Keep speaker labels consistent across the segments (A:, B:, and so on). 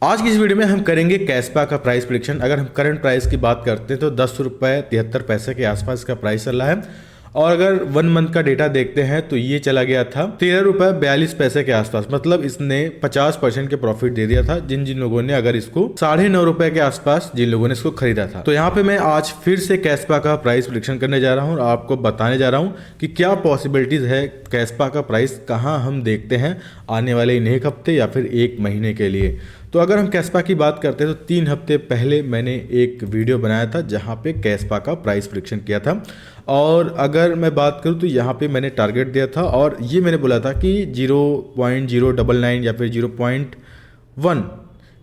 A: आज की इस वीडियो में हम करेंगे कैस्पा का प्राइस प्रेडिक्शन। अगर हम करंट प्राइस की बात करते हैं तो 10 रुपये 73 पैसे के आसपास का प्राइस चल रहा है। और अगर 1 मंथ का डेटा देखते हैं तो ये चला गया था 13 रुपये 42 पैसे के आसपास। मतलब इसने 50% के प्रॉफिट दे दिया था जिन जिन लोगों ने अगर इसको 9.5 रुपए के आसपास जिन लोगों ने इसको खरीदा था। तो यहाँ पे मैं आज फिर से कैस्पा का प्राइस प्रेडिक्शन करने जा रहा हूँ और आपको बताने जा रहा हूँ कि क्या पॉसिबिलिटीज है कैस्पा का प्राइस कहाँ हम देखते हैं आने वाले इन एक हफ्ते या फिर एक महीने के लिए। तो अगर हम कैस्पा की बात करते हैं तो 3 हफ्ते पहले मैंने एक वीडियो बनाया था जहाँ पे कैस्पा का प्राइस प्रेडिक्शन किया था। और अगर मैं बात करूँ तो यहाँ पे मैंने टारगेट दिया था और ये मैंने बोला था कि 0.099 या फिर 0.1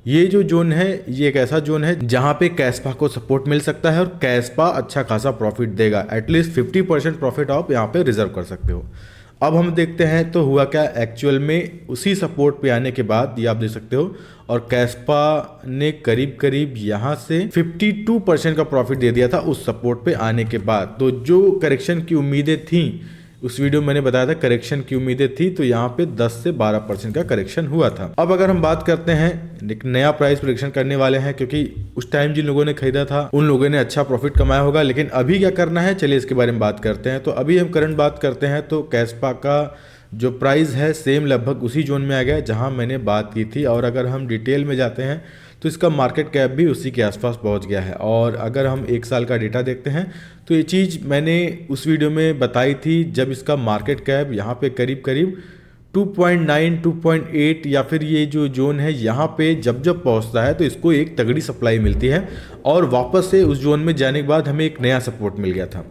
A: ये जो जोन है ये एक ऐसा जोन है जहाँ पे कैस्पा को सपोर्ट मिल सकता है और कैस्पा अच्छा खासा प्रॉफिट देगा। एटलीस्ट 50% प्रॉफिट आप यहाँ पे रिजर्व कर सकते हो। अब हम देखते हैं तो हुआ क्या एक्चुअल में। उसी सपोर्ट पे आने के बाद ये आप देख सकते हो और कैस्पा ने करीब करीब यहाँ से 52% का प्रॉफिट दे दिया था उस सपोर्ट पे आने के बाद। तो जो करेक्शन की उम्मीदें थी उस वीडियो में मैंने बताया था करेक्शन की उम्मीदें थी तो यहाँ पे 10 से 12% का करेक्शन हुआ था। अब अगर हम बात करते हैं एक नया प्राइस प्रेडिक्शन करने वाले हैं क्योंकि उस टाइम जिन लोगों ने खरीदा था उन लोगों ने अच्छा प्रॉफिट कमाया होगा, लेकिन अभी क्या करना है चलिए इसके बारे में बात करते हैं। तो अभी हम करंट बात करते हैं तो कैस्पा का जो प्राइस है सेम लगभग उसी जोन में आ गया जहां मैंने बात की थी। और अगर हम डिटेल में जाते हैं तो इसका मार्केट कैप भी उसी के आसपास पहुंच गया है। और अगर हम एक साल का डेटा देखते हैं तो ये चीज़ मैंने उस वीडियो में बताई थी जब इसका मार्केट कैप यहाँ पे करीब करीब 2.9 2.8 या फिर ये जो जोन है यहाँ पे जब जब पहुँचता है तो इसको एक तगड़ी सप्लाई मिलती है और वापस से उस जोन में जाने के बाद हमें एक नया सपोर्ट मिल गया था।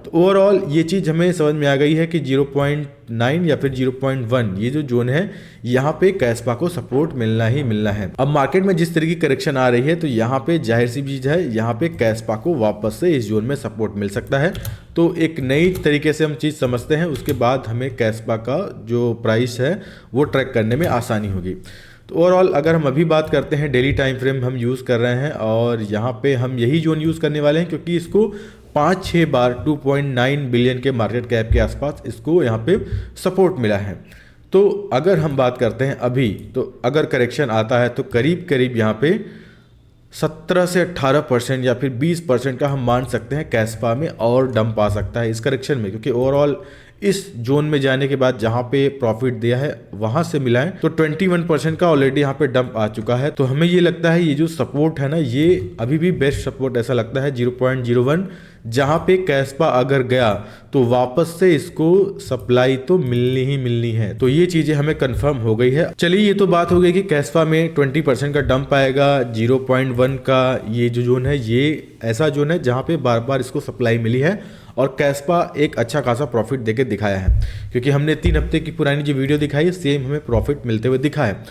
A: तो ओवरऑल ये चीज़ हमें समझ में आ गई है कि 0.9 या फिर 0.1 ये जो जोन है यहाँ पे कैस्पा को सपोर्ट मिलना ही मिलना है। अब मार्केट में जिस तरह की करेक्शन आ रही है तो यहाँ पे जाहिर सी चीज़ है यहाँ पे कैस्पा को वापस से इस जोन में सपोर्ट मिल सकता है। तो एक नई तरीके से हम चीज़ समझते हैं उसके बाद हमें कैस्पा का जो प्राइस है वो ट्रैक करने में आसानी होगी। तो ओवरऑल अगर हम अभी बात करते हैं डेली टाइम फ्रेम हम यूज़ कर रहे हैं और यहाँ पे हम यही जोन यूज़ करने वाले हैं क्योंकि इसको 5-6 बार 2.9 बिलियन के मार्केट कैप के आसपास इसको यहाँ पे सपोर्ट मिला है। तो अगर हम बात करते हैं अभी तो अगर करेक्शन आता है तो करीब करीब यहाँ पे 17 से 18% या फिर 20% का हम मान सकते हैं कैस्पा में और डंप आ सकता है इस करेक्शन में, क्योंकि ओवरऑल इस जोन में जाने के बाद जहाँ पे प्रॉफिट दिया है वहाँ से मिला है तो 21% का ऑलरेडी यहाँ पे डंप आ चुका है। तो हमें ये लगता है ये जो सपोर्ट है ना ये अभी भी बेस्ट सपोर्ट ऐसा लगता है 0.01 जहाँ पे कैस्पा अगर गया तो वापस से इसको सप्लाई तो मिलनी ही मिलनी है। तो ये चीजें हमें कंफर्म हो गई है। चलिए ये तो बात हो गई कि कैस्पा में 20% का डंप आएगा। 0.1 का ये जो जोन है ये ऐसा जोन है जहाँ पे बार बार इसको सप्लाई मिली है और कैस्पा एक अच्छा खासा प्रॉफिट देके दिखाया है, क्योंकि हमने 3 हफ्ते की पुरानी जो वीडियो दिखाई है सेम हमें प्रॉफिट मिलते हुए दिखा है।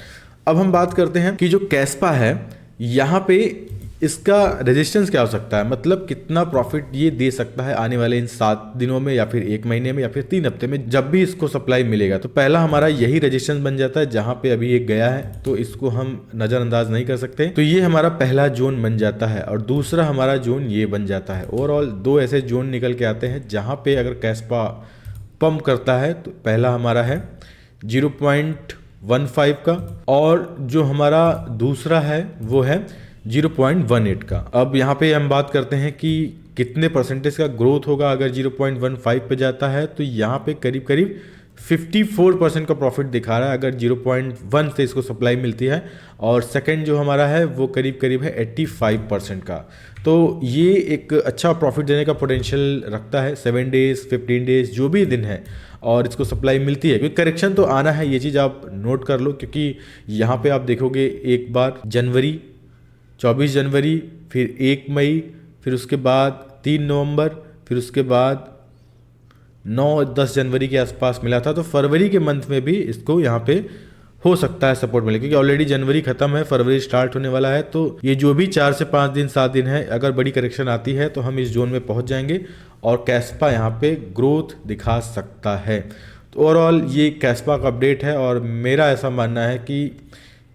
A: अब हम बात करते हैं कि जो कैस्पा है यहाँ पे इसका रेजिस्टेंस क्या हो सकता है, मतलब कितना प्रॉफिट ये दे सकता है आने वाले इन 7 दिनों में या फिर 1 महीने में या फिर 3 हफ्ते में जब भी इसको सप्लाई मिलेगा। तो पहला हमारा यही रेजिस्टेंस बन जाता है जहां पे अभी एक गया है तो इसको हम नज़रअंदाज नहीं कर सकते। तो ये हमारा पहला जोन बन जाता है और दूसरा हमारा जोन ये बन जाता है। ओवरऑल 2 ऐसे जोन निकल के आते हैं जहाँ पे अगर कैस्पा पंप करता है तो पहला हमारा है 0.15 का और जो हमारा दूसरा है वो है 0.18 का। अब यहाँ पे हम बात करते हैं कि कितने परसेंटेज का ग्रोथ होगा अगर 0.15 पे जाता है तो यहाँ पे करीब करीब 54% का प्रॉफिट दिखा रहा है अगर 0.1 से इसको सप्लाई मिलती है। और सेकंड जो हमारा है वो करीब करीब है 85% का। तो ये एक अच्छा प्रॉफिट देने का पोटेंशियल रखता है 7 डेज 15 डेज जो भी दिन है और इसको सप्लाई मिलती है, क्योंकि करेक्शन तो आना है। ये चीज़ आप नोट कर लो क्योंकि यहाँ पे आप देखोगे एक बार जनवरी 24 जनवरी फिर 1 मई फिर उसके बाद 3 नवंबर फिर उसके बाद 9-10 जनवरी के आसपास मिला था। तो फरवरी के मंथ में भी इसको यहाँ पे हो सकता है सपोर्ट मिले, क्योंकि ऑलरेडी जनवरी खत्म है फरवरी स्टार्ट होने वाला है। तो ये जो भी 4 से 5 दिन 7 दिन है अगर बड़ी करेक्शन आती है तो हम इस जोन में पहुँच जाएंगे और कैस्पा यहाँ पे ग्रोथ दिखा सकता है। तो ओवरऑल ये कैस्पा का अपडेट है और मेरा ऐसा मानना है कि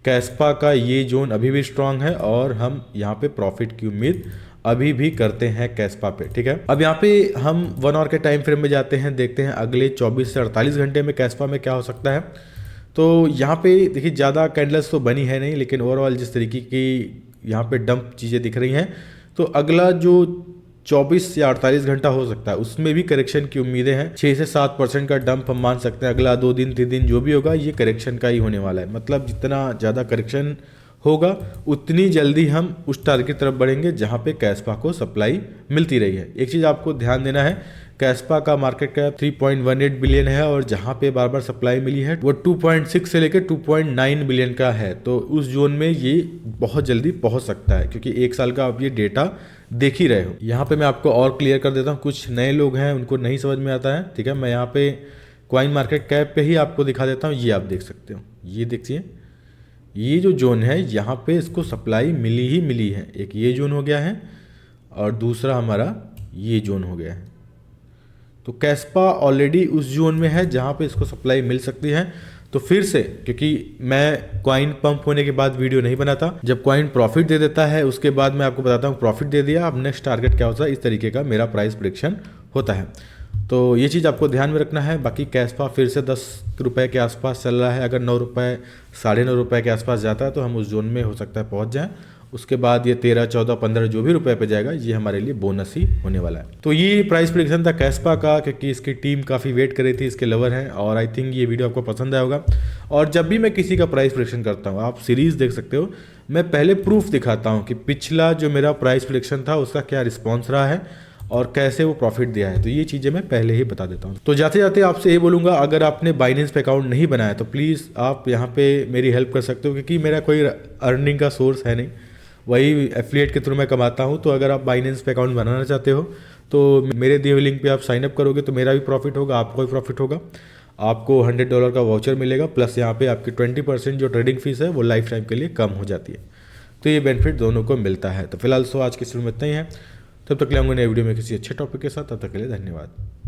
A: कैस्पा का ये जोन अभी भी स्ट्रांग है और हम यहाँ पे प्रॉफिट की उम्मीद अभी भी करते हैं कैस्पा पे। ठीक है, अब यहाँ पे हम 1 आवर के टाइम फ्रेम में जाते हैं, देखते हैं अगले 24 से 48 घंटे में कैस्पा में क्या हो सकता है। तो यहाँ पे देखिए ज़्यादा कैंडल्स तो बनी है नहीं, लेकिन ओवरऑल जिस तरीके की यहाँ पे डंप चीज़ें दिख रही हैं, तो अगला जो 24 या 48 घंटा हो सकता है उसमें भी करेक्शन की उम्मीदें हैं। 6 से 7% का डंप हम मान सकते हैं। अगला 2 दिन 3 दिन जो भी होगा ये करेक्शन का ही होने वाला है। मतलब जितना ज़्यादा करेक्शन होगा उतनी जल्दी हम उस टारगेट की तरफ बढ़ेंगे जहाँ पे कैस्पा को सप्लाई मिलती रही है। एक चीज़ आपको ध्यान देना है, कैस्पा का मार्केट कैप 3.18 बिलियन है और जहाँ पे बार बार सप्लाई मिली है वो 2.6 से लेकर 2.9 बिलियन का है। तो उस जोन में ये बहुत जल्दी पहुँच सकता है, क्योंकि 1 साल का आप ये डेटा देख ही रहे हो। यहाँ पे मैं आपको और क्लियर कर देता हूँ, कुछ नए लोग हैं उनको नहीं समझ में आता है, ठीक है। मैं यहाँ पे कॉइन मार्केट कैप पे ही आपको दिखा देता हूँ। ये आप देख सकते हो, ये देखिए ये जो जोन है यहाँ पे इसको सप्लाई मिली ही मिली है। एक ये जोन हो गया है और दूसरा हमारा ये जोन हो गया है। तो कैस्पा ऑलरेडी उस जोन में है जहाँ पे इसको सप्लाई मिल सकती है। तो फिर से, क्योंकि मैं कॉइन पंप होने के बाद वीडियो नहीं बनाता, जब कॉइन प्रॉफिट दे देता है उसके बाद मैं आपको बताता हूँ प्रॉफिट दे दिया, अब नेक्स्ट टारगेट क्या होता है, इस तरीके का मेरा प्राइस प्रेडिक्शन होता है। तो ये चीज़ आपको ध्यान में रखना है। बाकी कैस्पा फिर से 10 रुपये के आसपास चल रहा है। अगर 9 रुपये 9.5 रुपये के आसपास जाता है तो हम उस जोन में हो सकता है पहुंच जाएं। उसके बाद ये 13, 14, 15 जो भी रुपए पे जाएगा ये हमारे लिए बोनस ही होने वाला है। तो ये प्राइस प्रेडिक्शन था कैस्पा का, क्योंकि इसकी टीम काफ़ी वेट कर रही थी, इसके लवर हैं, और आई थिंक ये वीडियो आपको पसंद आया होगा। और जब भी मैं किसी का प्राइस प्रेडिक्शन करता हूँ, आप सीरीज़ देख सकते हो, मैं पहले प्रूफ दिखाता हूँ कि पिछला जो मेरा प्राइस प्रेडिक्शन था उसका क्या रिस्पॉन्स रहा है और कैसे वो प्रॉफिट दिया है। तो ये चीज़ें मैं पहले ही बता देता हूँ। तो जाते जाते आपसे ये बोलूँगा, अगर आपने बाइनेंस पे अकाउंट नहीं बनाया तो प्लीज़ आप यहाँ पे मेरी हेल्प कर सकते हो, क्योंकि मेरा कोई अर्निंग का सोर्स है नहीं, वही एफिलिएट के थ्रू मैं कमाता हूँ। तो अगर आप बाइनेंस पे अकाउंट बनाना चाहते हो तो मेरे दिए हुए लिंक पे आप साइनअप करोगे तो मेरा भी प्रॉफिट होगा, आपको भी प्रॉफिट होगा। आपको $100 का वाउचर मिलेगा, प्लस यहाँ पे आपकी 20% जो ट्रेडिंग फीस है वो लाइफ टाइम के लिए कम हो जाती है। तो ये बेनिफिट दोनों को मिलता है। तो फिलहाल आज की वीडियो में इतना ही है। तब तक ले आऊँगा नए वीडियो में किसी अच्छे टॉपिक के साथ। तब तक के लिए धन्यवाद।